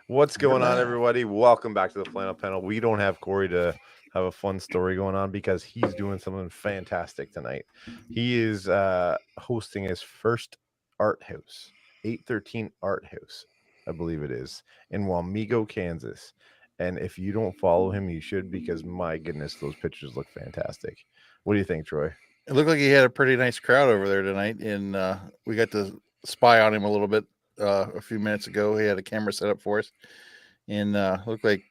What's going on, everybody? Welcome back to the Flannel Panel. We don't have Corey to have a fun story going on because he's doing something fantastic tonight. He is hosting his first art house, 813 Art House, I believe it is, in Wamego, Kansas. And if you don't follow him, you should, because my goodness, those pictures look fantastic. What do you think, Troy? It looked like he had a pretty nice crowd over there tonight, and we got to spy on him a little bit a few minutes ago. He had a camera set up for us, and looked like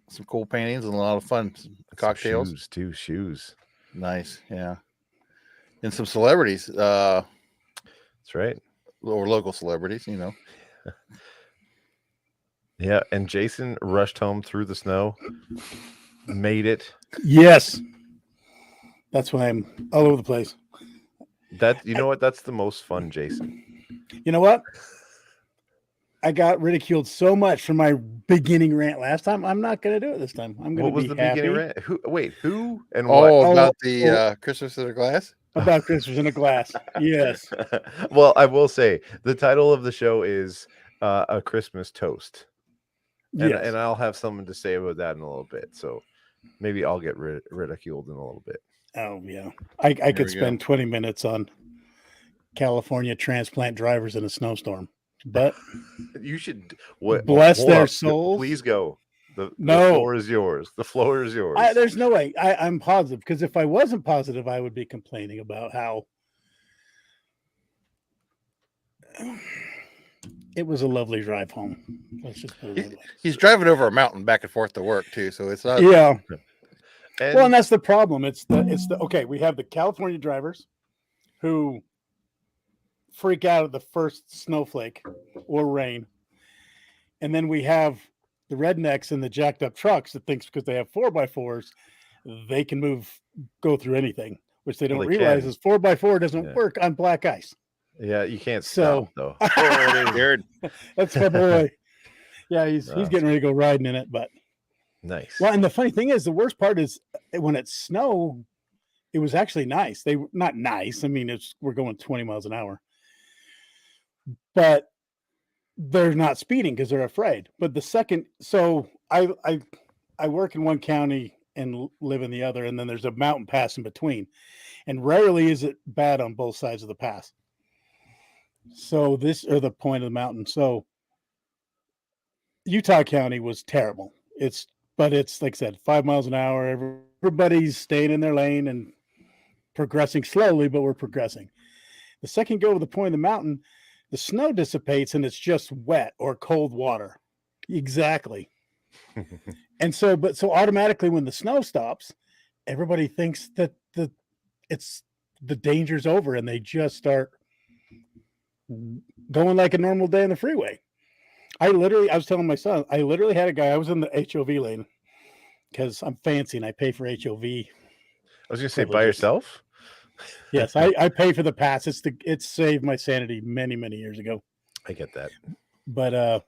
some cool paintings and a lot of fun. Some cocktails, Some shoes too. Shoes. nice, yeah, and some celebrities, That's right. or local celebrities, you know. Yeah, and Jason rushed home through the snow, made it. Yes. That's why I'm all over the place. That, you know what? That's the most fun, Jason. You know what? I got ridiculed so much for my beginning rant last time. I'm not going to do it this time. I'm going What to was be the happy beginning rant? Who and what? Oh, about the Christmas in a glass. about Christmas in a glass. Yes. Well, I will say the title of the show is A Christmas Toast. Yes. And I'll have something to say about that in a little bit. So maybe I'll get ridiculed in a little bit. Oh, yeah. I could spend 20 minutes on California transplant drivers in a snowstorm. But You should bless hold their up. souls. Please go. The No. floor is yours. The floor is yours. There's no way. I'm positive, because if I wasn't positive, I would be complaining about how it was a lovely drive home. Let's just put it that way. He's driving over a mountain back and forth to work too, so it's not. Yeah. And Well, and that's the problem. It's the okay. We have the California drivers who freak out at the first snowflake or rain, and then we have the rednecks and the jacked up trucks that thinks because they have 4x4s they can go through anything, which they don't they realize can. is 4x4 doesn't Yeah. work on black ice. yeah, you can't So- stop though. Oh, Jared. That's my boy. Yeah, he's Awesome. getting ready to go riding in it, but. Nice. Well, and the funny thing is, the worst part is when it snowed, it was actually nice. They were not nice. I mean, we're going 20 miles an hour, but they're not speeding because they're afraid. But the second, so I work in one county and live in the other, and then there's a mountain pass in between, and rarely is it bad on both sides of the pass. So the point of the mountain. So Utah County was terrible. But it's like I said, 5 miles an hour. Everybody's staying in their lane and progressing slowly, but we're progressing. The second you go over the point of the mountain, the snow dissipates and it's just wet or cold water. Exactly. And so automatically when the snow stops, everybody thinks that the danger's over and they just start going like a normal day on the freeway. I was telling my son, I literally had a guy, I was in the HOV lane because I'm fancy and I pay for HOV. I was gonna say by privileges. yourself. Yes, I pay for the pass. It's saved my sanity many, many years ago. I get that. But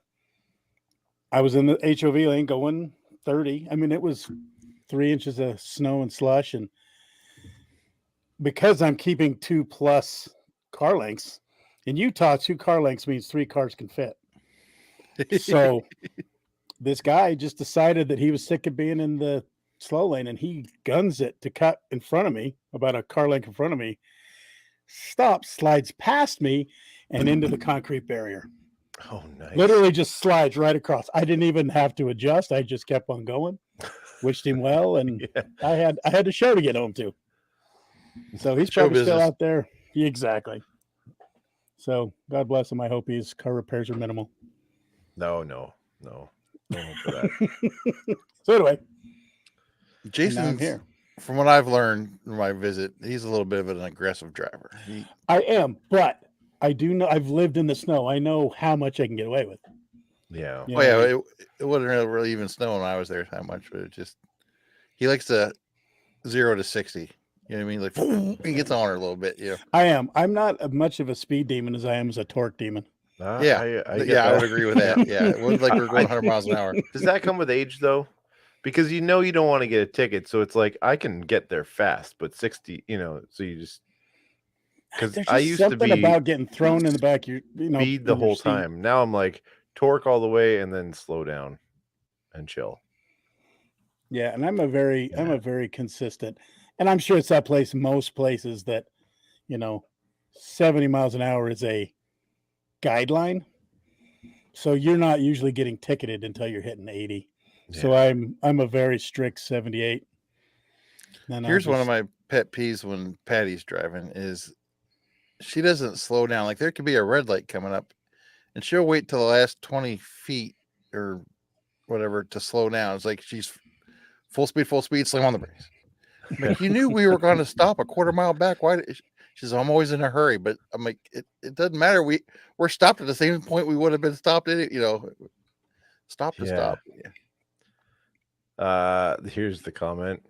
I was in the HOV lane going 30. I mean, it was 3 inches of snow and slush, and because I'm keeping 2+ car lengths in Utah, 2 car lengths means 3 cars can fit. So this guy just decided that he was sick of being in the slow lane and he guns it to cut in front of me, about a car length in front of me, stops, slides past me and into the concrete barrier. Oh, nice. Literally just slides right across. I didn't even have to adjust. I just kept on going, wished him well. And Yeah. I had a show to get home to. So he's Show probably still business. out there. Yeah, exactly. So God bless him. I hope his car repairs are minimal. No hope for that. So anyway, Jason, here. from what I've learned in my visit, he's a little bit of an aggressive driver. I am, but I do know I've lived in the snow. I know how much I can get away with. Yeah. You Oh know, yeah, it wasn't really even snow when I was there that much, but he likes to 0 to 60. You know what I mean? Like he gets on her a little bit. Yeah, I am. I'm not as much of a speed demon as I am as a torque demon. yeah, I get I that. would agree with that. Yeah, it was like we were going 100 miles an hour. Does that come with age though? Because you don't want to get a ticket, so it's like I can get there fast, but 60, so you just because There's I just used to something be about getting thrown in the back. You know, speed the in your whole seat. time. Now I'm like torque all the way and then slow down and chill. Yeah, and I'm a very consistent, and I'm sure it's that place. Most places that 70 miles an hour is a guideline, so you're not usually getting ticketed until you're hitting 80. So I'm a very strict 78. And Here's one of my pet peeves when Patty's driving is she doesn't slow down. Like there could be a red light coming up, and she'll wait till the last 20 feet or whatever to slow down. It's like she's full speed, slam on the brakes. I'm like, you knew we were going to stop a quarter mile back. Why? She's, I'm always in a hurry, but I'm like, it doesn't matter. We're stopped at the same point we would have been stopped at it. Stop to stop. Yeah. Here's the comment.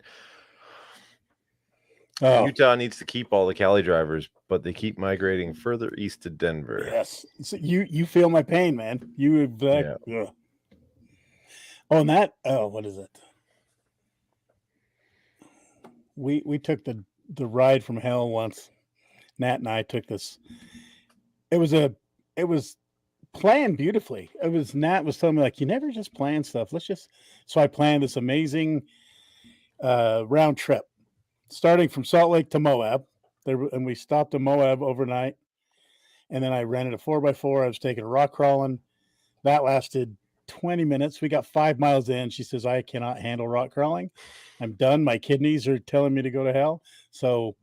Oh. Utah needs to keep all the Cali drivers, but they keep migrating further east to Denver. Yes, so you feel my pain, man. You yeah. Oh, and that. Oh, what is it? We took the ride from hell once. Nat and I took this. It was planned beautifully. Nat was telling me, like, you never just plan stuff. So I planned this amazing round trip, starting from Salt Lake to Moab. And we stopped in Moab overnight. And then I rented a 4x4. I was taking a rock crawling. That lasted 20 minutes. We got 5 miles in. She says, I cannot handle rock crawling. I'm done. My kidneys are telling me to go to hell. So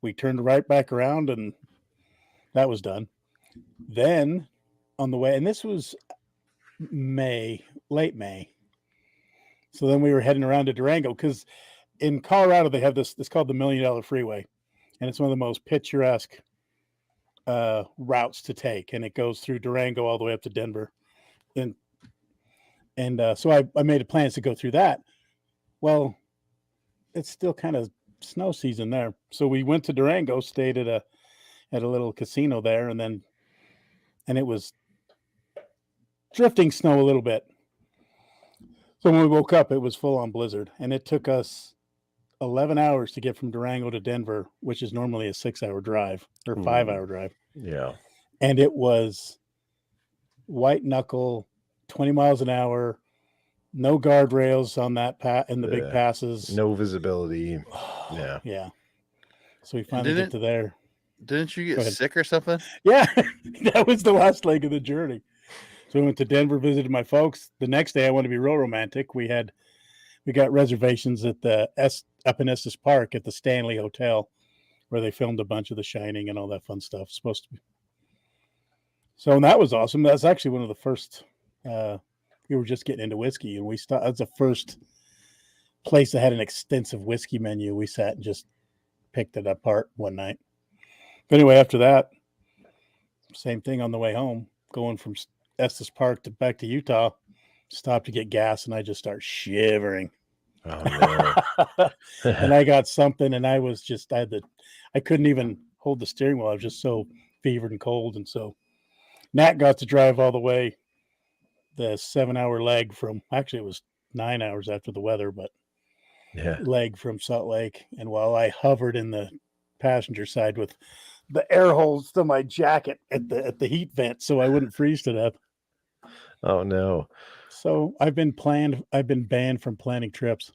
we turned right back around, and that was done. Then on the way, and this was late May. So then we were heading around to Durango, because in Colorado they have this. It's called the $1 Million Freeway, and it's one of the most picturesque routes to take, and it goes through Durango all the way up to Denver. And so I made plans to go through that. Well, it's still kind of snow season there, so we went to Durango, stayed at a little casino there, and it was drifting snow a little bit. So when we woke up, it was full on blizzard, and it took us 11 hours to get from Durango to Denver, which is normally a 6-hour drive or 5-hour drive. Yeah. And it was white knuckle, 20 miles an hour, no guardrails on that in the big passes. No visibility. Yeah. Yeah. So we finally get to there. Didn't you get sick or something? Yeah. That was the last leg of the journey. So we went to Denver, visited my folks. The next day I wanted to be real romantic. We got reservations at up in Estes Park at the Stanley Hotel, where they filmed a bunch of The Shining and all that fun stuff. Supposed to be. So, and that was awesome. That's actually one of the first. We were just getting into whiskey, and that's the first place that had an extensive whiskey menu. We sat and just picked it apart one night. But anyway, after that, same thing on the way home, going from Estes Park back to Utah. Stopped to get gas, and I just start shivering. Oh no! And I got something, and I couldn't even hold the steering wheel. I was just so fevered and cold, and so Nat got to drive all the way, the 7-hour leg actually it was 9 hours after the weather, but leg from Salt Lake. And while I hovered in the passenger side with the air holes to my jacket at the heat vent, so I wouldn't freeze to death. Oh no! So I've been banned from planning trips.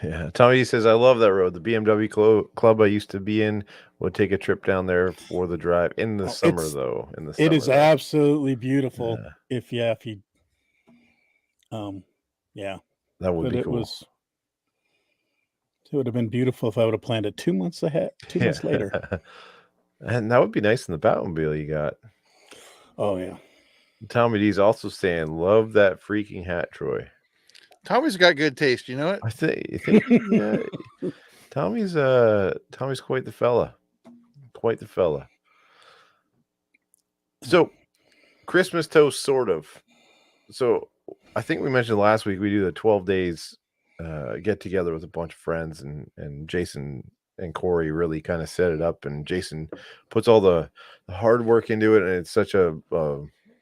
Yeah, Tommy says, I love that road. The BMW club I used to be in would take a trip down there for the drive in the summer, though. It is absolutely beautiful. Yeah. If you, yeah, that would be cool. It would have been beautiful if I would have planned it 2 months ahead, 2 months later. And that would be nice in the Batmobile you got. Oh yeah. Tommy D's also saying, love that freaking hat, Troy. Tommy's got good taste, you know it? I think yeah. Tommy's quite the fella. Quite the fella. So Christmas toast, sort of. So I think we mentioned last week we do the 12 days get together with a bunch of friends, and Jason and Corey really kind of set it up, and Jason puts all the hard work into it, and it's such a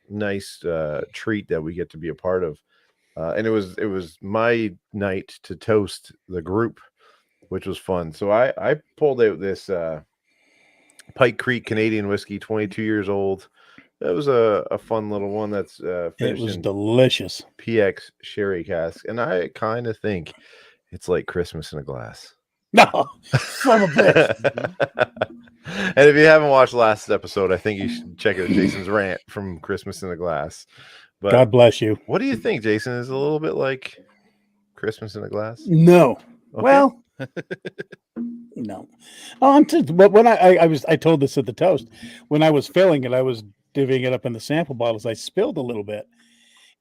nice treat that we get to be a part of. And it was my night to toast the group, which was fun. So I pulled out this Pike Creek Canadian whiskey, 22 years old. It was a fun little one that's It finished was in delicious. PX sherry cask, and I kind of think it's like Christmas in a glass. No, son of a bitch. And if you haven't watched last episode, I think you should check out Jason's rant from Christmas in a Glass. But God bless you. what do you think, Jason? Is it a little bit like Christmas in a glass? No. Okay. Well, no. But when I told this at the toast, when I was filling it, I was divvying it up in the sample bottles. I spilled a little bit,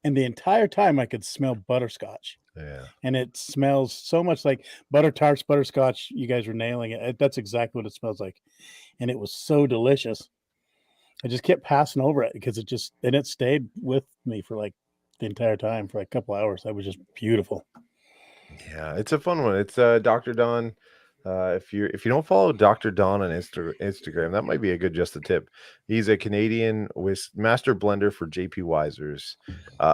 and the entire time I could smell butterscotch. Yeah. And it smells so much like butter tarts, butterscotch. You guys are nailing it. That's exactly what it smells like. And it was so delicious. I just kept passing over it because it stayed with me for like the entire time for like a couple hours. That was just beautiful. Yeah, it's a fun one. It's Dr. Don. If you don't follow Dr. Don on Instagram, that might be a good just a tip. He's a Canadian master blender for JP Weiser's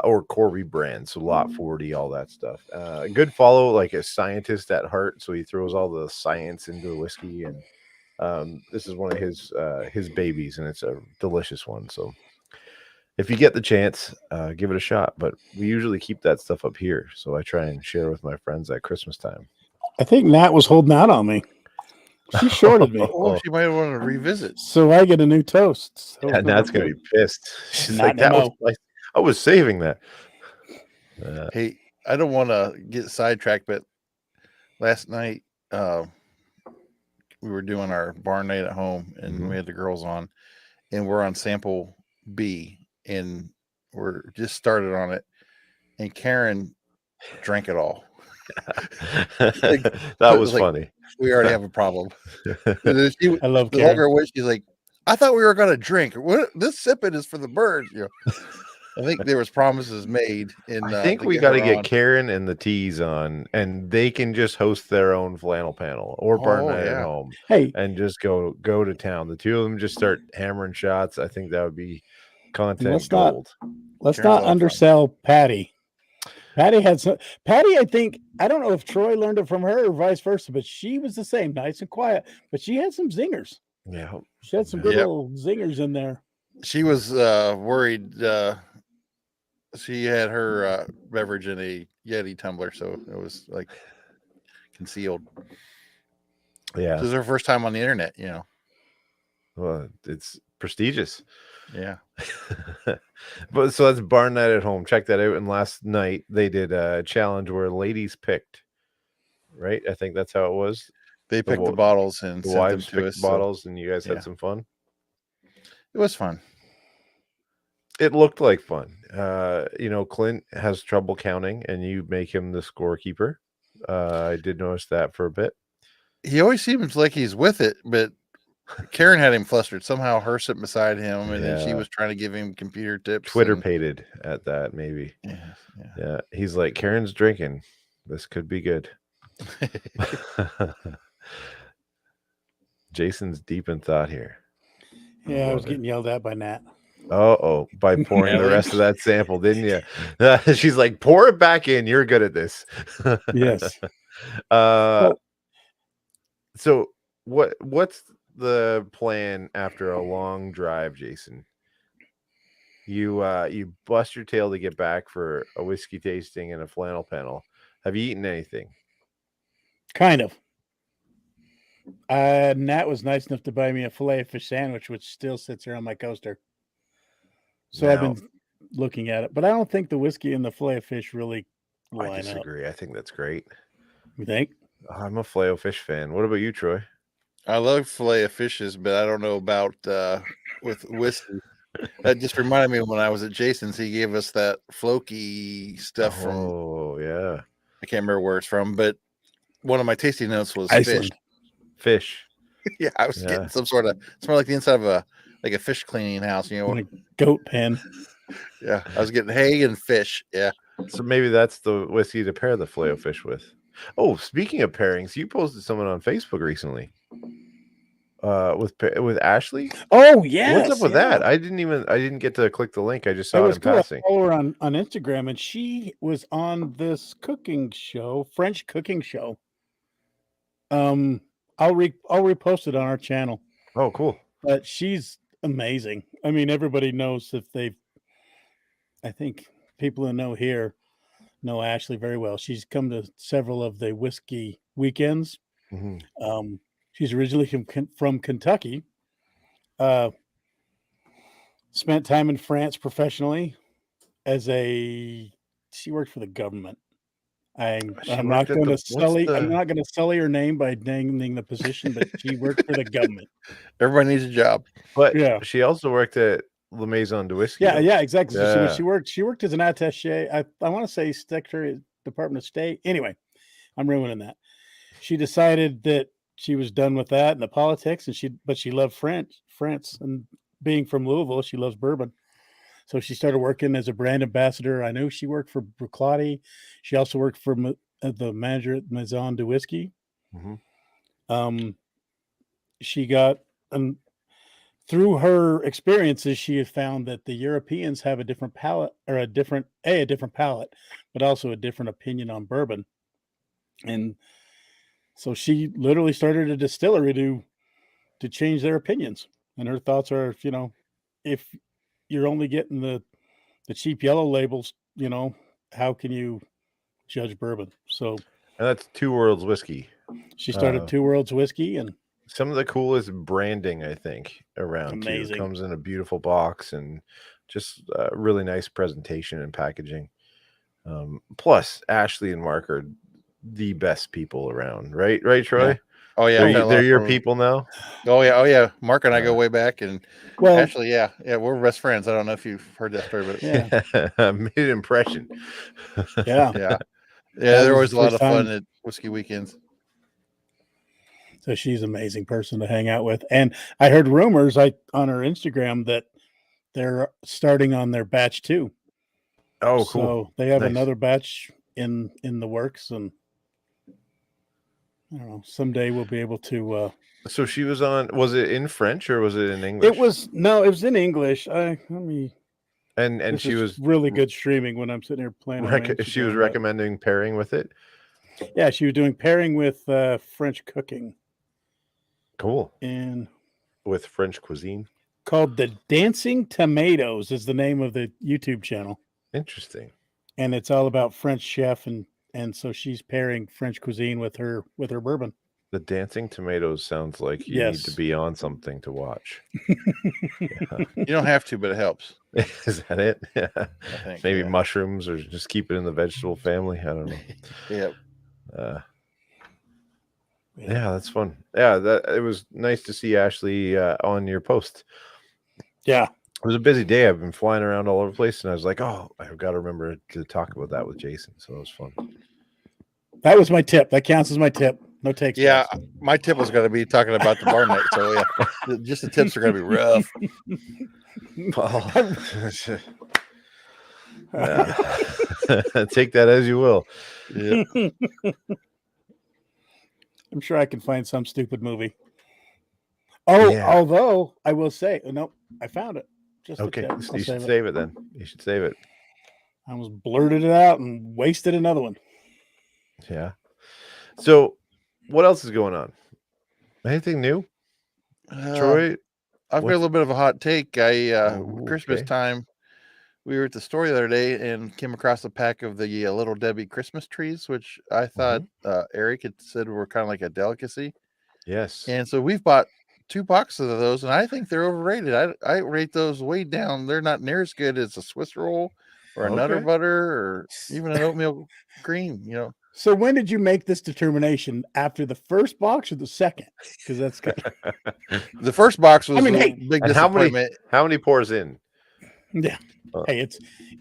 or Corby brand, so Lot 40, all that stuff. Good follow, like a scientist at heart, so he throws all the science into the whiskey, and this is one of his babies, and it's a delicious one. So if you get the chance, give it a shot. But we usually keep that stuff up here, so I try and share with my friends at Christmas time. I think Nat was holding out on me. She shorted me. Oh, she might want to revisit. So I get a new toast. So Yeah, Nat's going to be pissed. She's Not like, no. I was saving that. Hey, I don't want to get sidetracked, but last night we were doing our barn night at home, and we had the girls on, and we're on sample B, and we're just started on it, and Karen drank it all. That was funny. We already have a problem. I love the Karen. longer way she's like, I thought we were gonna drink. What this sipping is for the birds. You know, I think there was promises made. I think we got to get Karen and the T's on, and they can just host their own flannel panel or barn night at home. Hey, and just go to town. The two of them just start hammering shots. I think that would be content gold. Let's not undersell Patty. Patty, I think, I don't know if Troy learned it from her or vice versa, but she was the same, nice and quiet, but she had some zingers. Yeah. She had some good little zingers in there. She was worried. She had her beverage in a Yeti tumbler, so it was like concealed. Yeah. This is her first time on the internet, you know. Well, it's prestigious. Yeah. But so that's barn night at home. Check that out. And last night they did a challenge where ladies picked, right? I think that's how it was. They picked the bottles and the sent wives them to picked us. bottles, and you guys had some fun. It was fun. It looked like fun. Clint has trouble counting, and you make him the scorekeeper. I did notice that for a bit. He always seems like he's with it, but Karen had him flustered. Somehow her sitting beside him, and then she was trying to give him computer tips. Twitter-pated at that, maybe. Yeah. He's like, Karen's drinking. This could be good. Jason's deep in thought here. Yeah, I was getting yelled at by Nat. By pouring the rest of that sample, didn't you? She's like, pour it back in. You're good at this. Yes. So what's the plan after a long drive, Jason? You bust your tail to get back for a whiskey tasting and a flannel panel. Have you eaten anything? Kind of. Nat was nice enough to buy me a filet of fish sandwich, which still sits here on my coaster. So I've been looking at it, but I don't think the whiskey and the filet of fish really line up. I disagree. I think that's great. You think? I'm a filet of fish fan. What about you, Troy? I love filet of fishes, but I don't know about with whiskey. That just reminded me of when I was at Jason's. He gave us that floky stuff from. Oh yeah, I can't remember where it's from, but one of my tasting notes was Iceland. Fish. Yeah, I was getting some sort of smell like the inside of a fish cleaning house, you know, like a goat pen. Yeah, I was getting hay and fish. Yeah, so maybe that's the whiskey to pair the filet of fish with. Oh, speaking of pairings, you posted someone on Facebook recently. With Ashley. Oh yeah, what's up with that? I didn't get to click the link. I just saw it in passing. I follow her on Instagram, and she was on this cooking show, French cooking show. I'll repost it on our channel. Oh, cool. But she's amazing. I mean, everybody knows if they've. I think people who know here know Ashley very well. She's come to several of the whiskey weekends. Mhm. She's originally from Kentucky. Spent time in France professionally as a. She worked for the government. She I'm worked not at going the to what's sully. I'm the not going to sully her name by naming the position, but she worked for the government. Everybody needs a job. but Yeah, she also worked at La Maison de Whiskey. yeah, though. yeah, exactly. So Yeah. she worked as an attaché. I want to say Secretary of Department of State. Anyway, I'm ruining that. She decided that she was done with that and the politics, and she loved France, and being from Louisville, she loves bourbon. So she started working as a brand ambassador. I know she worked for Bruichladdich. She also worked for the manager at Maison de Whiskey. Mhm. She got through her experiences, she had found that the Europeans have a different palate, or a different palate, but also a different opinion on bourbon. And so she literally started a distillery to change their opinions. And her thoughts are, if you're only getting the cheap yellow labels, how can you judge bourbon? So And that's Two Worlds Whiskey. she started Two Worlds Whiskey, and Some of the coolest branding, I think, around too. It amazing. comes in a beautiful box and just really nice presentation and packaging. Plus, Ashley and Mark are the best people around, right? Right, Troy? Yeah. Oh yeah, I've had a lot They're of your fun with- people now. Oh yeah. Mark and I go way back, and Well, actually, yeah, we're best friends. I don't know if you've heard that story, but yeah, Made an impression. yeah. yeah, That there was was the a lot first of fun time. at whiskey weekends. So she's an amazing person to hang out with. And I heard rumors on her Instagram that they're starting on their batch 2. Oh, cool. So they have Nice. another batch in the works, and I don't know, someday we'll be able to So she was on. Was it in French or was it in English? it was in English. Let me And this she is was really good streaming when I'm sitting here playing on my she was Instagram, but recommending pairing with it. yeah, she was doing pairing with French cooking, Cool. and With French cuisine. called The Dancing Tomatoes is the name of the YouTube channel. Interesting. And it's all about French chef, and so she's pairing French cuisine with her bourbon. The Dancing Tomatoes sounds like you need to Yes. be on something to watch. You don't have to, but it helps. Is that it? Yeah. I think Maybe yeah. mushrooms, or just keep it in the vegetable family. I don't know. Yeah. Yeah, that's fun. Yeah, it was nice to see Ashley on your post. Yeah. It was a busy day. I've been flying around all over the place, and I was like, oh, I've got to remember to talk about that with Jason. So it was fun. That was my tip. That counts as my tip. No takes. Yeah, backs. my tip was going to be talking about the bar night. So yeah, just the tips are going to be rough. Well, take that as you will. Yeah. I'm sure I can find some stupid movie. Oh, Yeah. although I will say, no, I found it. Just Okay, I'll you should save it then. You should save it. I almost blurted it out and wasted another one. Yeah. So, what else is going on? Anything new, Troy? I've got a little bit of a hot take. Christmas okay. time, we were at the store the other day and came across a pack of the Little Debbie Christmas trees, which I thought Eric had said were kind of like a delicacy. Yes. And so we've bought 2 boxes of those, and I think they're overrated. I rate those way down. They're not near as good as a Swiss roll or a Nutter Okay. Butter or even an oatmeal cream, So when did you make this determination? After the first box or the second? Because that's good. The first box was I mean, a hey, big And disappointment. how many pours in? Yeah. Hey,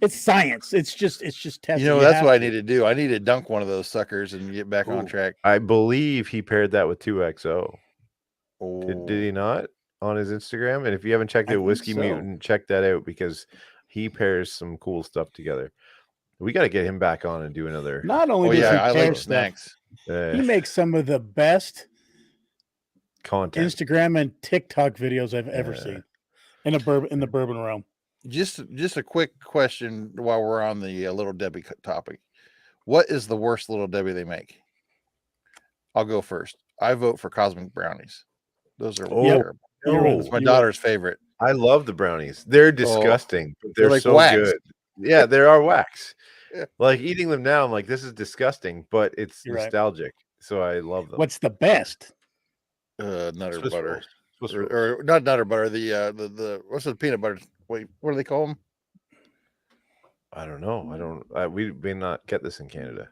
it's science. It's just testing. That's what I need to do. I need to dunk one of those suckers and get back on track. I believe he paired that with 2XO. Oh, Did he not on his Instagram? And if you haven't checked I out think Whiskey so. Mutant, check that out because he pairs some cool stuff together. We got to get him back on and do another. Not only does I he pair like stuff, snacks. he makes some of the best content. Instagram and TikTok videos I've ever seen in the bourbon realm. Just a quick question while we're on the Little Debbie topic. What is the worst Little Debbie they make? I'll go first. I vote for Cosmic Brownies. Those are terrible. You're right. It's my daughter's favorite. I love the brownies. They're disgusting, but they're they're like so wax. good. Yeah, they are wax. Yeah. Like eating them now, I'm like, this is disgusting, but it's You're right. nostalgic, so I love them. What's the best? Nutter Swiss butter. rolls. Swiss rolls. Or not nutter butter. The what's the peanut butter? Wait, what do they call them? I don't know. We may not get this in Canada.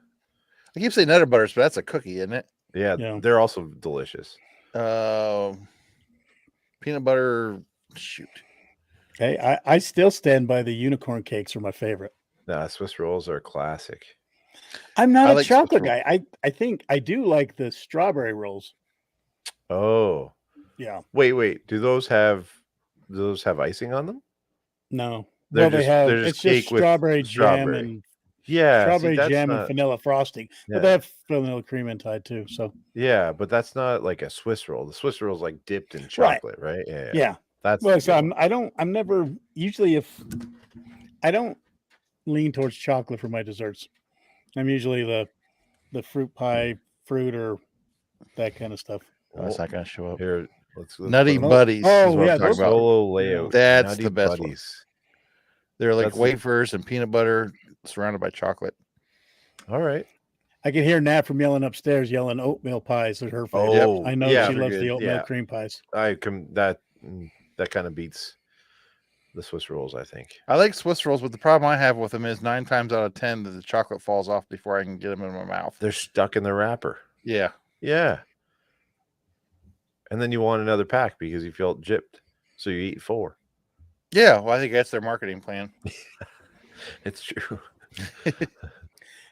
I keep saying nutter butters, but that's a cookie, isn't it? Yeah, Yeah. they're also delicious. Peanut butter. Shoot. Hey, I still stand by the unicorn cakes are my favorite. Nah, Swiss rolls are a classic. I'm not I a like chocolate Swiss guy. I think I do like the strawberry rolls. Oh, Yeah. wait. Do those have icing on them? No. They're Well, just- they have. they're just It's just cake with strawberry jam strawberry. and Yeah, strawberry that's jam and not- vanilla frosting. But they Yeah. have vanilla cream inside too. So Yeah, but that's not like a Swiss roll. The Swiss roll is like dipped in chocolate, right? Yeah. yeah. That's Well, the so good one. I'm never usually if I don't lean towards chocolate for my desserts. I'm usually the fruit pie, fruit or that kind of stuff. Oh, it's not going to show up. Here, let's Nutty put 'em- Buddies. Oh, is what yeah, I'm talking those about. Solo layout. That's Nutty the best one. Buddies. They're like That's- wafers and peanut butter surrounded by chocolate. All right. I can hear Nat from yelling upstairs, yelling oatmeal pies are her favorite. Oh, I know yeah, she loves good. the oatmeal Yeah. cream pies. That kind of beats the Swiss rolls, I think. I like Swiss rolls, but the problem I have with them is 9 times out of 10 that the chocolate falls off before I can get them in my mouth. They're stuck in the wrapper. Yeah. Yeah. And then you want another pack because you felt gypped. So you eat 4. Yeah. Well, I think that's their marketing plan. It's true.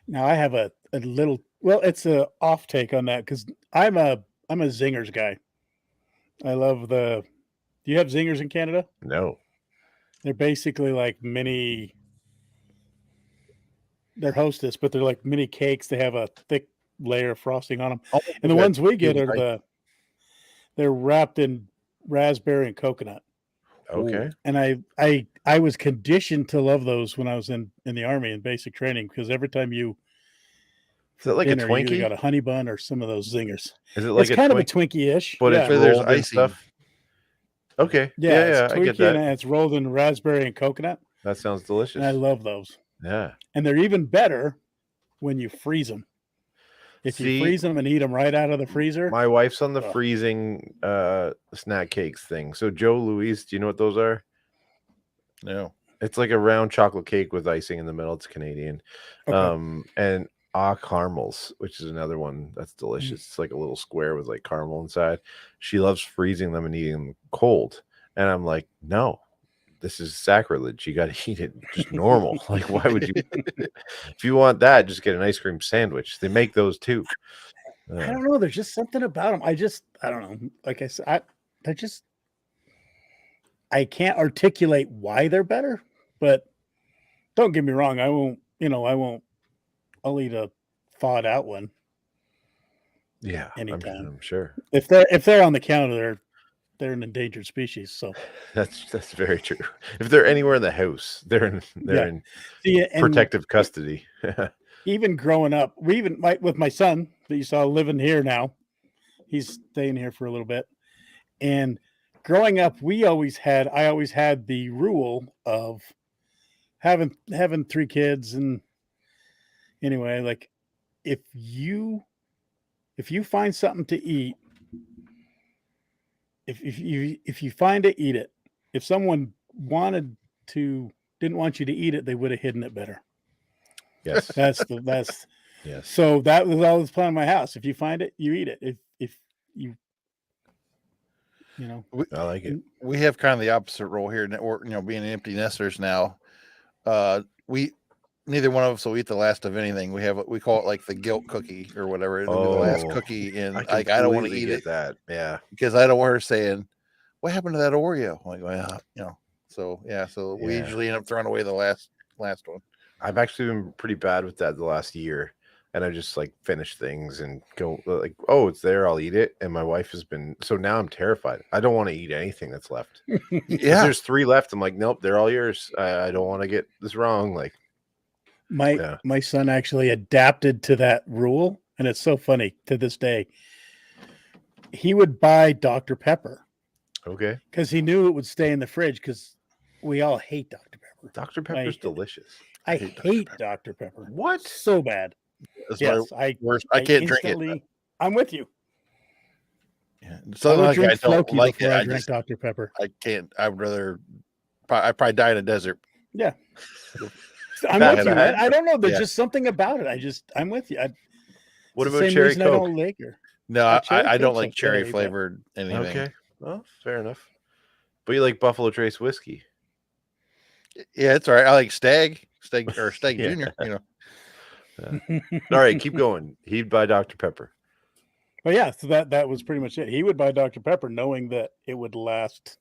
Now I have a little it's a off take on that because I'm a zingers guy. I love do you have zingers in Canada? No. They're basically like they're Hostess, but they're like mini cakes. They have a thick layer of frosting on them. And the ones we get are they're wrapped in raspberry and coconut. Okay. And I was conditioned to love those when I was in the Army in basic training because every time you Is it like dinner, a you either Twinkie? got a honey bun or some of those zingers. Is it like It's a kind of a Twinkie? Twinkie-ish. But yeah. it's But there's rolled and icing. stuff. Okay. Yeah, Yeah, it's I get Twinkie that. and it's rolled in raspberry and coconut. That sounds delicious. And I love those. Yeah. And they're even better when you freeze them. If See, you freeze them and eat them right out of the freezer. My wife's on the Oh. freezing snack cakes thing. So Joe Louise, do you know what those are? No. It's like a round chocolate cake with icing in the middle. It's Canadian. Okay. And caramels, which is another one that's delicious. It's like a little square with like caramel inside. She loves freezing them and eating them cold. And I'm like, no, this is sacrilege. You got to eat it just normal. Like, why would you? If you want that, just get an ice cream sandwich. They make those too. I don't know. There's just something about them. I don't know. Like I said, I can't articulate why they're better, but don't get me wrong. I'll eat a thawed out one. Yeah, Anytime. I'm sure. If they're on the counter, they're an endangered species. So That's very true. If they're anywhere in the house, they're in See, and protective custody. even growing up, with my son that you saw living here now, he's staying here for a little bit. And growing up, I always had the rule of having 3 kids. And anyway, like if you find something to eat, if you find it, eat it. If someone didn't want you to eat it, they would have hidden it better. Yes. That's Yes. so that was always the plan in my house. If you find it, you eat it. If you I like it. We have kind of the opposite role here. Or, being empty nesters now. Neither one of us will eat the last of anything. We call it like the guilt cookie or whatever. It'll be the last Oh, cookie, and I I don't want to completely eat get it that. Yeah. because I don't want her saying, "What happened to that Oreo?" I'm like, well, So yeah, so we Yeah. usually end up throwing away the last one. I've actually been pretty bad with that the last year. And I just like finish things and go like, oh, it's there, I'll eat it. And my wife has been so now I'm terrified. I don't want to eat anything that's left. If there's 3 left, I'm like, nope, they're all yours. I don't want to get this wrong. Like my son actually adapted to that rule, and it's so funny to this day. He would buy Dr. Pepper Okay. because he knew it would stay in the fridge because we all hate Dr. Pepper. Dr. Pepper's delicious. I hate hate Dr. Dr. Pepper. What? So bad. That's Yes, my worst. I can't drink it. I'm with you. Yeah. I So would like I drink don't Floki like before it. I I drank just Dr. Pepper. I can't. I would rather. I probably die in a desert. Yeah. I'm That with you, bad? man. I don't know. There's Yeah. just something about it. I'm with you. What It's the about same cherry reason Coke? I don't like her. No, cherry I don't Coke's like cherry okay, but- flavored anything. Okay. Well, fair enough. But you like Buffalo Trace whiskey. Yeah, it's all right. I like Stag Yeah. Junior. You know. All right, keep going. He'd buy Dr. Pepper. But yeah, so that was pretty much it. He would buy Dr. Pepper knowing that it would last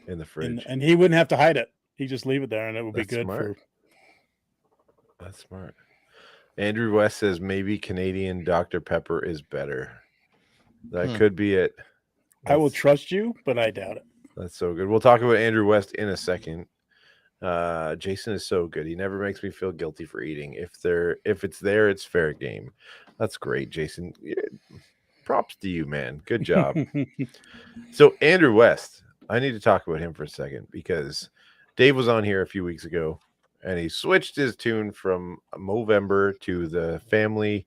In the fridge. and he wouldn't have to hide it. He'd just leave it there and it would That's be good smart. for That's smart. Andrew West says maybe Canadian Dr. Pepper is better. That could be it. I will trust you, but I doubt it. That's so good. We'll talk about Andrew West in a second. Jason is so good. He never makes me feel guilty for eating. If it's there, it's fair game. That's great, Jason. Yeah, props to you, man. Good job. So Andrew West, I need to talk about him for a second because Dave was on here a few weeks ago and he switched his tune from Movember to the family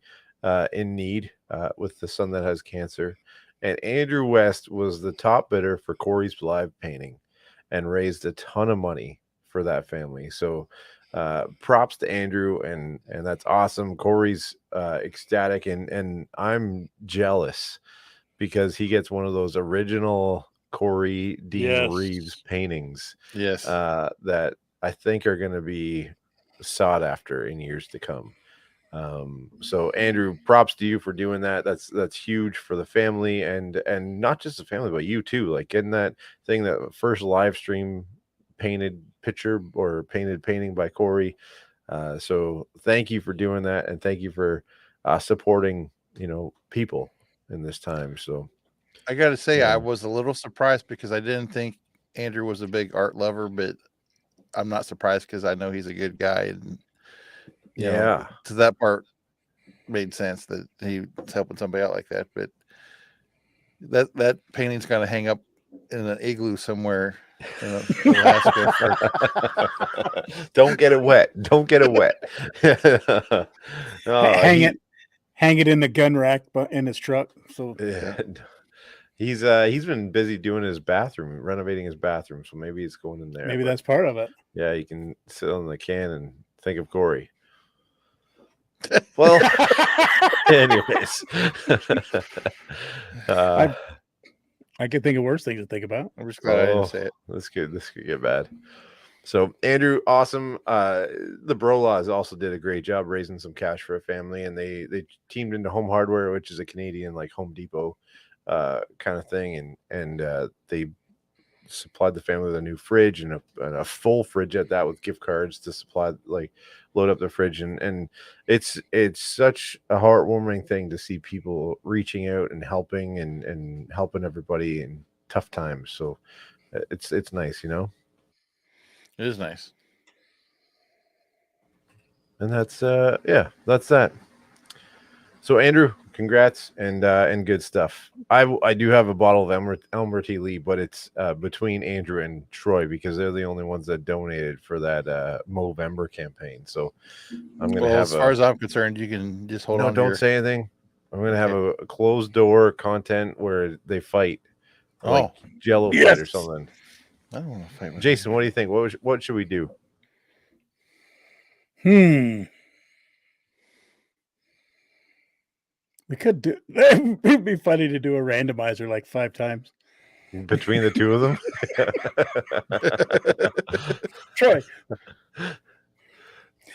in need with the son that has cancer. And Andrew West was the top bidder for Corey's live painting and raised a ton of money for that family. So props to Andrew, and that's awesome. Corey's ecstatic, and I'm jealous because he gets one of those original Corey Dean Reeves paintings. Yes. That I think are going to be sought after in years to come. So Andrew, props to you for doing that. That's huge for the family and not just the family, but you too. Like getting that thing, that first live stream painted picture or painted painting by Corey. So thank you for doing that, and thank you for supporting people in this time. So I got to say, yeah. I was a little surprised because I didn't think Andrew was a big art lover, but I'm not surprised because I know he's a good guy, and you know, to that part made sense that he's helping somebody out like that. But that painting's gonna hang up in an igloo somewhere in Alaska. Don't get it wet. Don't get it wet. Hang it in the gun rack in his truck. So yeah. He's been busy doing his bathroom, renovating his bathroom. So maybe it's going in there. Maybe that's part of it. Yeah, you can sit on the can and think of Corey. Well, anyways, I could think of worse things to think about. I'm just glad I didn't say it. This could get bad. So Andrew, awesome. The Brolaws also did a great job raising some cash for a family, and they teamed into Home Hardware, which is a Canadian like Home Depot kind of thing, and they supplied the family with a new fridge and a full fridge at that, with gift cards to load up the fridge, and it's such a heartwarming thing to see people reaching out and helping everybody in tough times. So it's nice, It is nice. And that's that's that. So Andrew, congrats and good stuff. I do have a bottle of Elmer Lee, but it's between Andrew and Troy because they're the only ones that donated for that Movember campaign. So I'm gonna have. As far as I'm concerned, you can just hold on. Don't say anything. I'm gonna have a closed door content where they fight, like Jello fight or something. I don't want to fight with Jason. What do you think? What should we do? We could do. It'd be funny to do a randomizer like 5 times between the two of them. Troy,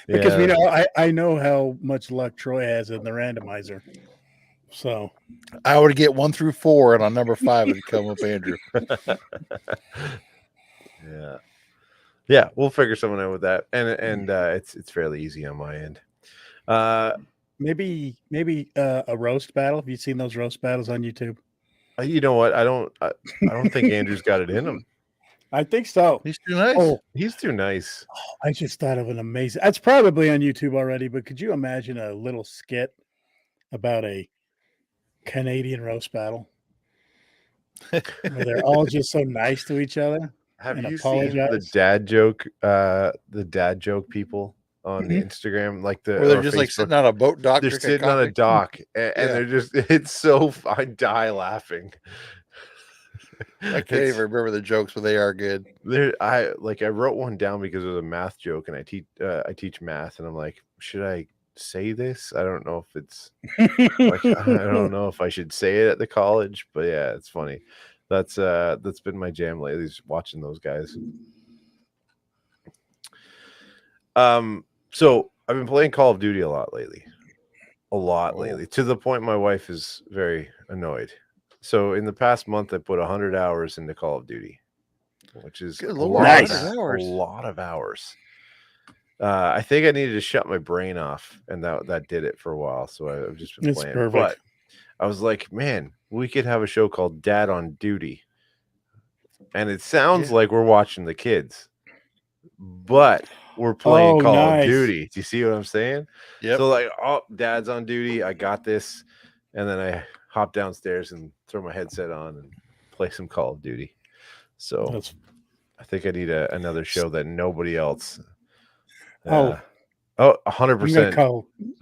because I know how much luck Troy has in the randomizer. So I would get 1 through 4, and on number 5 would come up Andrew. Yeah, we'll figure something out with that, and it's fairly easy on my end. Maybe a roast battle. Have you seen those roast battles on YouTube? You know what? I don't think Andrew's got it in him. I think so. He's too nice. Oh, he's too nice. Oh, I just thought of an amazing. That's probably on YouTube already, but could you imagine a little skit about a Canadian roast battle? where they're all just so nice to each other. Have And you seen the apologize. dad joke people on Mhm. Instagram, like the Where they're or just like Facebook? sitting on a boat dock, They're drinking sitting on a coffee. dock, and Yeah. they're just, it's so, I die laughing. I can't even remember the jokes, but they are good. I wrote one down because it was a math joke, and I teach math, and I'm like, should I say this? I don't know if it's like, I don't know if I should say it at the college, but yeah, it's funny. That's been my jam lately, is watching those guys. So I've been playing Call of Duty a lot lately, to the point my wife is very annoyed. So in the past month, I put 100 hours into Call of Duty, which is Good a Lord, lot, Nice. a lot of hours. I think I needed to shut my brain off, and that did it for a while. So I've just been It's playing. perfect. But I was like, man, we could have a show called Dad on Duty, and it sounds like we're watching the kids, but we're playing Call of Duty. Do you see what I'm saying? Yep. So like, oh, Dad's on duty, I got this, and then I hop downstairs and throw my headset on and play some Call of Duty. So I think I need another show that nobody else. 100%.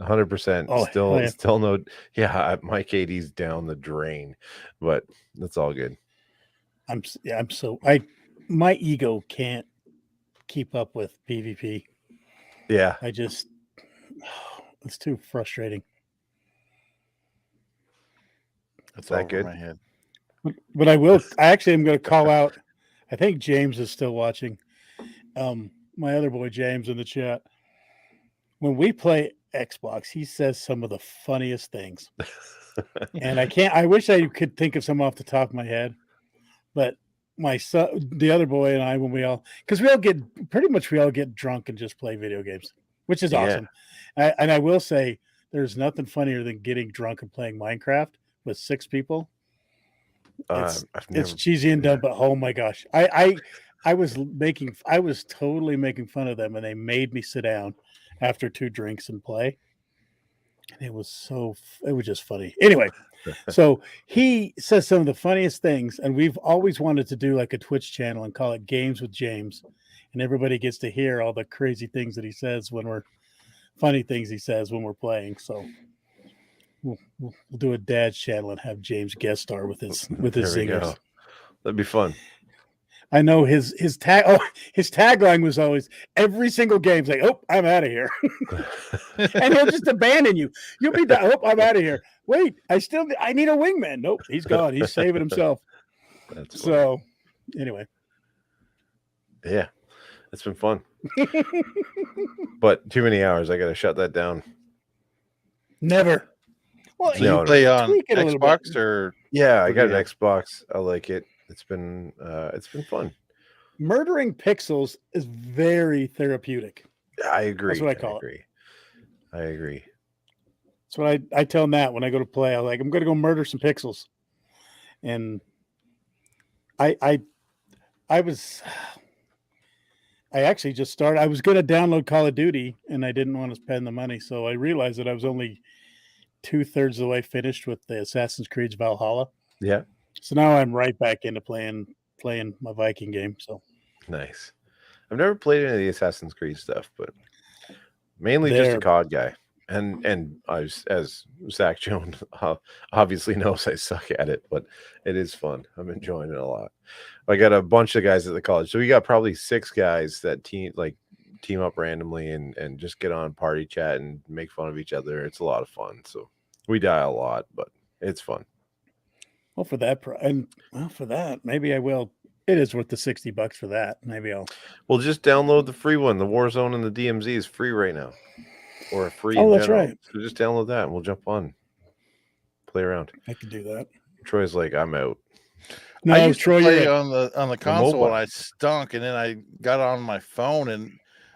100%. Still no. Yeah, my KD's down the drain, but that's all good. My ego can't keep up with PvP. Yeah, it's too frustrating. That's that all good. in my head. But I actually am going to call out. I think James is still watching. My other boy James in the chat. When we play Xbox, he says some of the funniest things, and I wish I could think of some off the top of my head, but my son, the other boy, and I, when we all get drunk and just play video games, which is awesome. And I will say, there's nothing funnier than getting drunk and playing Minecraft with 6 people. It's cheesy and dumb, but oh my gosh, I was totally making fun of them, and they made me sit down after 2 drinks and play. And it was just funny. Anyway, so he says some of the funniest things, and we've always wanted to do like a Twitch channel and call it Games with James, and everybody gets to hear all the crazy things that he says funny things he says when we're playing. So we'll do a dad's channel and have James guest star with his zingers. That'd be fun. I know his tagline was always, every single game's like, oh, I'm out of here. And he'll just abandon you. You'll be done. Oh, I'm out of here. Wait, I need a wingman. Nope, he's gone. He's saving himself. That's so anyway. Yeah, it's been fun. But too many hours. I got to shut that down. Never. Well, you play on Xbox or? Yeah, I got an Xbox. I like it. It's been fun. Murdering pixels is very therapeutic. I agree. That's what I call it. I agree. That's what I tell Matt when I go to play. I'm like, I'm going to go murder some pixels. And I actually just started. I was going to download Call of Duty, and I didn't want to spend the money. So I realized that I was only 2/3 of the way finished with the Assassin's Creed Valhalla. Yeah. So now I'm right back into playing my Viking game. So nice. I've never played any of the Assassin's Creed stuff, but mainly just a COD guy. And as Zach Jones obviously knows, I suck at it, but it is fun. I'm enjoying it a lot. I got a bunch of guys at the college, so we got probably 6 guys that team up randomly and just get on party chat and make fun of each other. It's a lot of fun. So we die a lot, but it's fun. Well, for that, maybe I will. It is worth the $60 for that. Maybe I'll. Well, just download the free one. The Warzone and the DMZ is free right now, or free. Oh, that's right. So just download that, and we'll jump on, play around. I can do that. Troy's like, I'm out. No, I used to play on the console, and I stunk, and then I got on my phone, and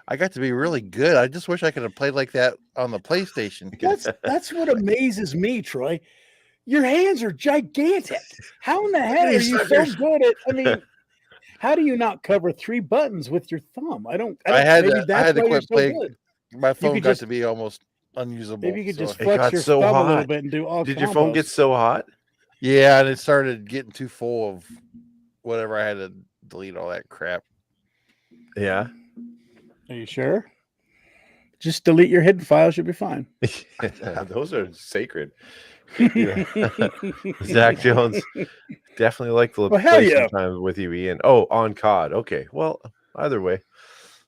I got to be really good. I just wish I could have played like that on the PlayStation. That's what amazes me, Troy. Your hands are gigantic. How in the hell are you so good at? I mean, how do you not cover 3 buttons with your thumb? I had to quit playing. My phone got to be almost unusable. Maybe you could just flex your thumb a little bit and do all. Did your phone get so hot? Yeah, and it started getting too full of whatever. I had to delete all that crap. Yeah. Are you sure? Just delete your hidden files. You'll be fine. Those are sacred. Yeah. Zach Jones, definitely like to Well, hell play yeah. sometimes with you, Ian. Oh, on COD. Okay. Well, either way.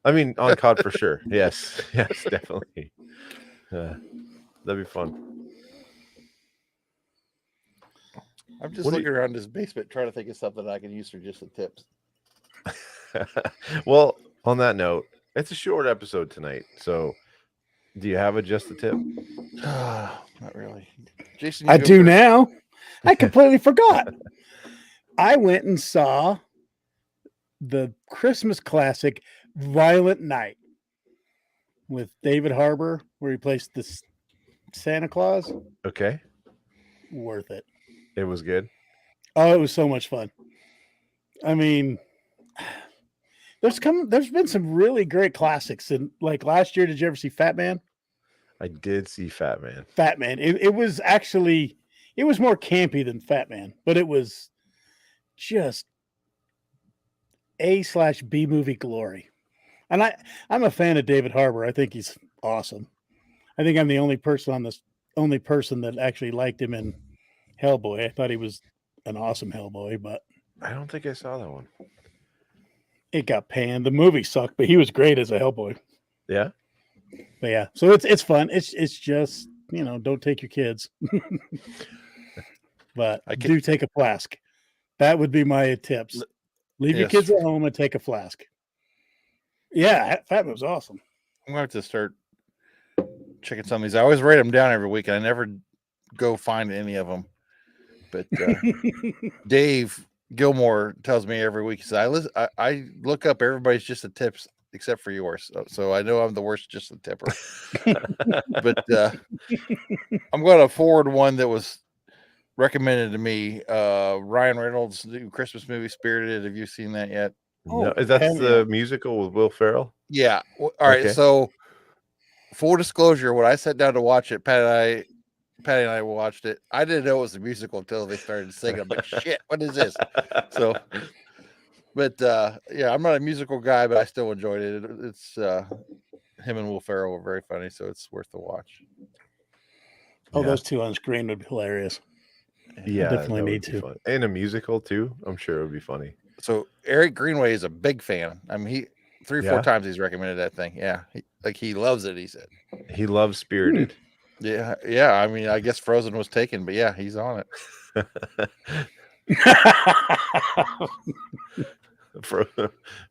I mean, on COD for sure. Yes. Yes, definitely. That'd be fun. I'm just What do looking around this basement trying to think of something I can use for just the tips. Well, on that note, it's a short episode tonight. So, do you have a just a tip? Not really. Jason, you I go do first. now. I completely forgot. I went and saw the Christmas classic Violent Night with David Harbour, where he plays this Santa Claus. Okay. Worth it. It was good. Oh, it was so much fun. I mean, there's been some really great classics. And like last year, did you ever see Fat Man? I did see Fat Man. Fat Man. It was actually, it was more campy than Fat Man, but it was just A/B movie glory. And I'm a fan of David Harbour. I think he's awesome. I think I'm the only person that actually liked him in Hellboy. I thought he was an awesome Hellboy, but I don't think I saw that one. it got panned. The movie sucked, but he was great as a Hellboy. Yeah. But yeah, so it's fun. It's just, don't take your kids, but do take a flask. That would be my tips. Leave your kids at home and take a flask. Yeah, Fat Man was awesome. I'm going to have to start checking some of these. I always write them down every week, and I never go find any of them. But Dave Gilmore tells me every week, he says, I look up everybody's just the tips except for yours. So I know I'm the worst just the tipper. But I'm going to forward one that was recommended to me. Ryan Reynolds' new Christmas movie, Spirited. Have you seen that yet? No, that's the musical with Will Ferrell? Yeah. All right. Okay. So full disclosure, when I sat down to watch it, Patty and I watched it. I didn't know it was a musical until they started singing. I'm like, shit, what is this? So, but yeah, I'm not a musical guy, but I still enjoyed it. It's him and Will Ferrell were very funny, so it's worth the watch. Oh, those two on screen would be hilarious. Yeah, definitely need to. Fun. And a musical too. I'm sure it would be funny. So Eric Greenway is a big fan. I mean, he 3 or 4 times he's recommended that thing. Yeah, he loves it. He said he loves Spirited. Yeah. I mean, I guess Frozen was taken, but yeah, he's on it.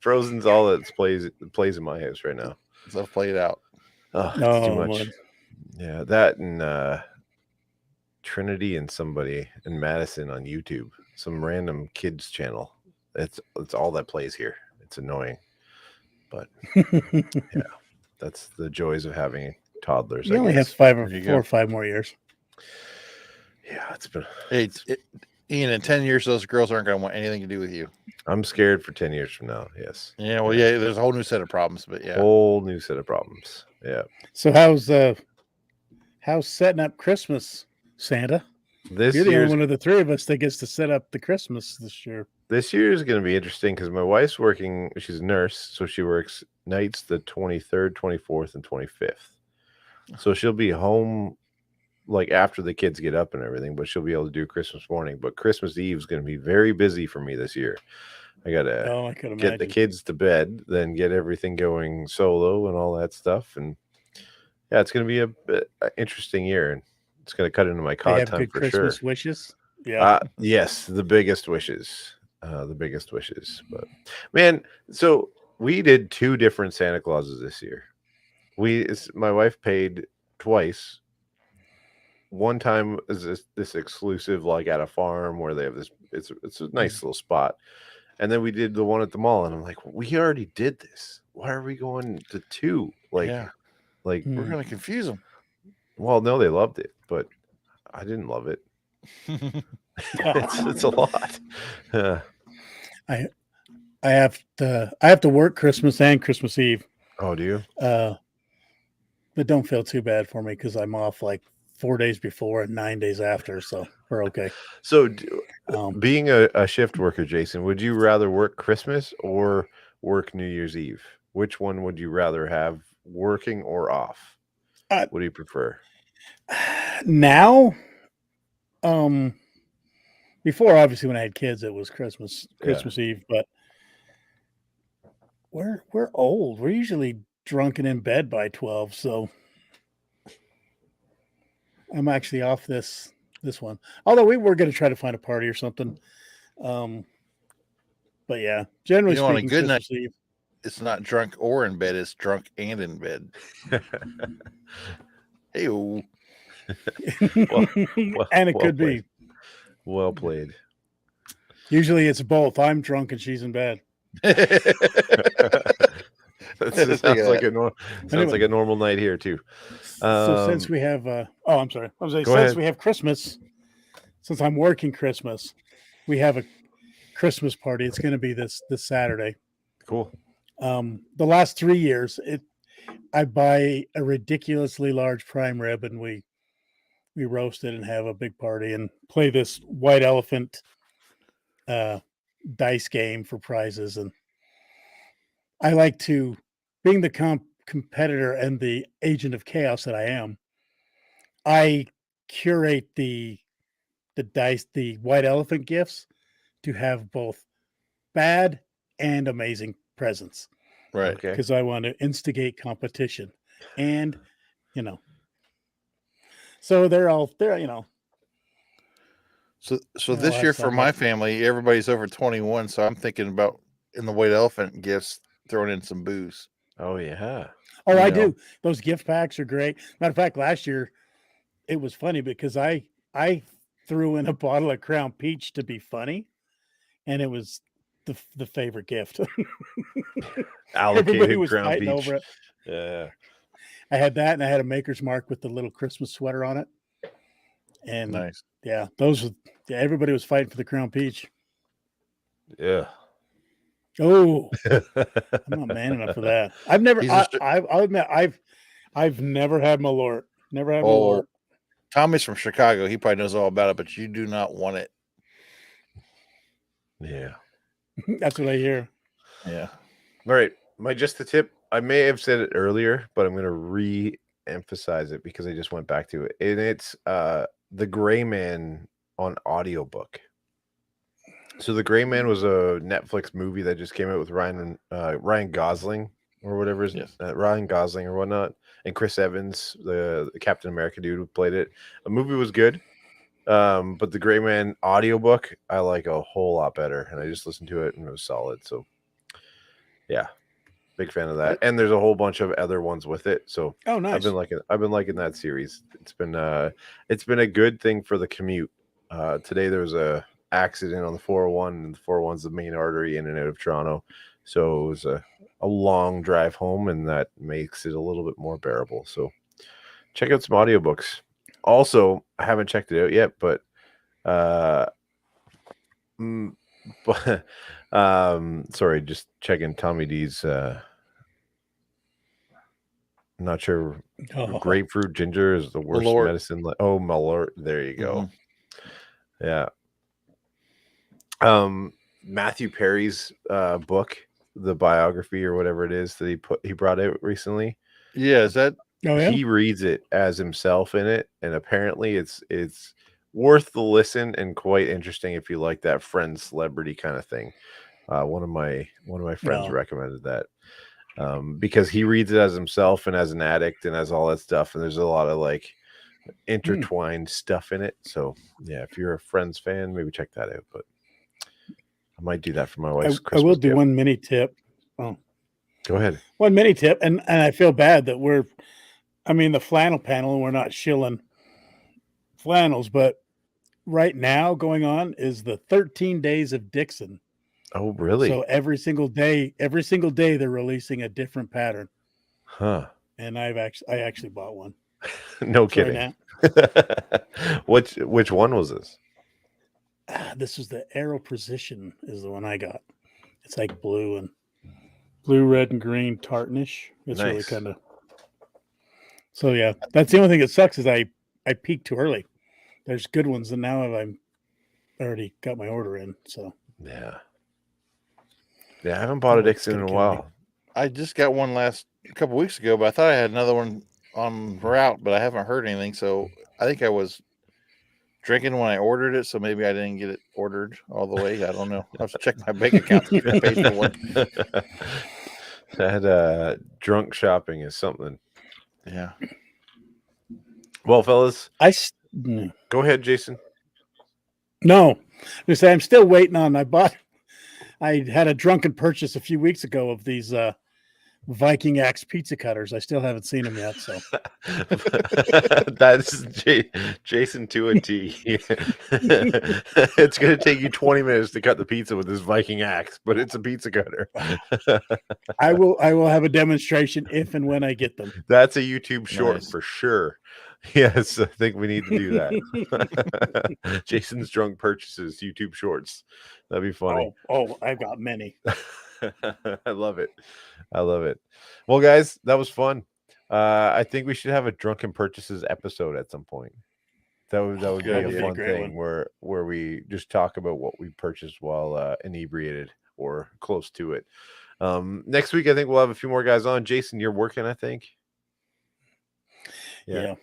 Frozen's all that plays in my house right now. So play it out. Oh, it's too much. Yeah, that and Trinity and somebody in Madison on YouTube, some random kids channel. It's all that plays here. It's annoying, but yeah, that's the joys of having toddlers. You only have 4 or 5 more years. Yeah, it's been. Ian, in 10 years, those girls aren't going to want anything to do with you. I'm scared for 10 years from now. Yes. Yeah. Well, yeah. There's a whole new set of problems, but yeah, whole new set of problems. Yeah. So how's setting up Christmas, Santa? You're the only one of the 3 of us that gets to set up the Christmas this year. This year is going to be interesting because my wife's working. She's a nurse, so she works nights the 23rd, 24th, and 25th. So she'll be home like after the kids get up and everything, but she'll be able to do Christmas morning. But Christmas Eve is going to be very busy for me this year. I got to get the kids to bed, then get everything going solo and all that stuff. And yeah, it's going to be an interesting year, and it's going to cut into my COD time for Christmas sure. Wishes? Yeah. Yes, the biggest wishes. But man, so we did 2 different Santa Clauses this year. My wife paid twice. One time is this exclusive, like at a farm where they have this. It's a nice little spot, and then we did the one at the mall, and I'm like, we already did this. Why are we going to 2? Like we're gonna confuse them. Well, no, they loved it, but I didn't love it. It's a lot. I have to work Christmas and Christmas Eve. Oh, do you? But don't feel too bad for me because I'm off like 4 days before and 9 days after. So we're okay. So, Um, being a shift worker, Jason, would you rather work Christmas or work New Year's Eve? Which one would you rather have, working or off? Uh, What do you prefer? now, um, before obviously when I had kids, it was Christmas Eve, but we're old. We're usually drunk and in bed by 12, so I'm actually off this one. Although we were going to try to find a party or something. But yeah, generally On a speaking, good night, Christmas Eve. it's not drunk or in bed; it's drunk and in bed. Hey, Well, And it well could played. be. Well played. Usually it's both. I'm drunk and she's in bed. That sounds like a normal night here too. So since we have I'm sorry. I was like, Go since ahead. we have Christmas, since I'm working Christmas, we have a Christmas party. It's going to be this Saturday. Cool. The last 3 years, I buy a ridiculously large prime rib and we roast it and have a big party and play this white elephant dice game for prizes. And I like to, being the competitor and the agent of chaos that I am, I curate the dice, the white elephant gifts, to have both bad and amazing presents. right? Okay. Because I want to instigate competition, and so they're So I'll this have year for some my like- family, everybody's over 21. So I'm thinking about in the white elephant gifts throwing in some booze. Oh yeah. Oh, I you know. do. Those gift packs are great. Matter of fact, last year it was funny because I threw in a bottle of Crown Peach to be funny, and it was the favorite gift. Everybody Allocated was Crown fighting Peach. over it. Yeah. I had that, and I had a Maker's Mark with the little Christmas sweater on it. And Nice. yeah, those were, everybody was fighting for the Crown Peach. Yeah. Oh, I'm not man enough for that. I've never. He's a I'll admit, I've never had Malort. Never had Oh, Malort. Tommy's from Chicago. He probably knows all about it, but you do not want it. Yeah. That's what I hear. Yeah. All right. Just the tip. I may have said it earlier, but I'm going to re-emphasize it because I just went back to it. And it's The Gray Man on audiobook. So The Gray Man was a Netflix movie that just came out with Ryan Gosling or whatever his Ryan Gosling or whatnot, and Chris Evans, the Captain America dude who played it. The movie was good. But The Gray Man audiobook I like a whole lot better, and I just listened to it and it was solid. So yeah, big fan of that. And there's a whole bunch of other ones with it. So Oh, nice. I've been liking that series. It's been a good thing for the commute. Today there was a accident on the 401, and the 401 is the main artery in and out of Toronto. So it was a long drive home, and that makes it a little bit more bearable. So check out some audiobooks. Also, I haven't checked it out yet, but sorry, just checking Tommy D's not sure. Grapefruit ginger is the worst Malort. medicine. Malort. There you go. Mm-hmm. Yeah. Matthew Perry's book, the biography or whatever it is that he brought out recently. Yeah, is that? Oh, yeah? He reads it as himself in it, and apparently it's worth the listen and quite interesting if you like that friend celebrity kind of thing. One of my friends recommended that because he reads it as himself and as an addict and as all that stuff, and there's a lot of like intertwined stuff in it. So yeah, if you're a Friends fan, maybe check that out. But I might do that for my wife's Christmas I will do gift. one mini tip. Oh, go ahead. One mini tip, and I feel bad that the flannel panel, and we're not shilling flannels, but right now going on is the 13 days of Dixon. Oh, really? So every single day they're releasing a different pattern. Huh. And I actually bought one. No kidding. Which one was this? This was the Aero Precision is the one I got. It's like blue, red, and green tartanish. It's Nice. really kind of. So yeah, that's the only thing that sucks is I peaked too early. there's good ones, and now I'm already got my order in. So Yeah. Yeah, I haven't bought a Oh, it's Dixon in gonna a kill me. while. I just got one a couple weeks ago, but I thought I had another one on route, but I haven't heard anything. So I think I was drinking when I ordered it, so maybe I didn't get it ordered all the way. I don't know. I'll have to check my bank account to see if I paid for one. That drunk shopping is something. Yeah. Well, fellas, No, go ahead, Jason. I was say I'm still waiting on. I had a drunken purchase a few weeks ago of these Viking Axe pizza cutters. I still haven't seen them yet. So That's Jason to a T. It's going to take you 20 minutes to cut the pizza with this Viking axe, but it's a pizza cutter. I will have a demonstration if and when I get them. That's a YouTube short Nice. for sure. Yes, I think we need to do that. Jason's drunk purchases YouTube shorts. That'd be funny. Oh, I've got many. I love it. I love it. Well, guys, that was fun. I think we should have a drunken purchases episode at some point. That would be Good a idea. fun Great thing where we just talk about what we purchased while inebriated or close to it. Next week, I think we'll have a few more guys on. Jason, you're working, I think. Yeah.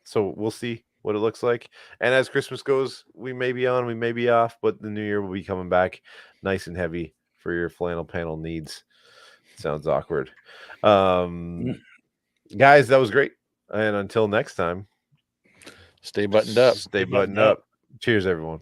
So we'll see what it looks like. And as Christmas goes, we may be on, we may be off, but the new year will be coming back nice and heavy for your flannel panel needs. Sounds awkward. Guys, that was great. And until next time, Stay buttoned up. Stay buttoned up. Cheers, everyone.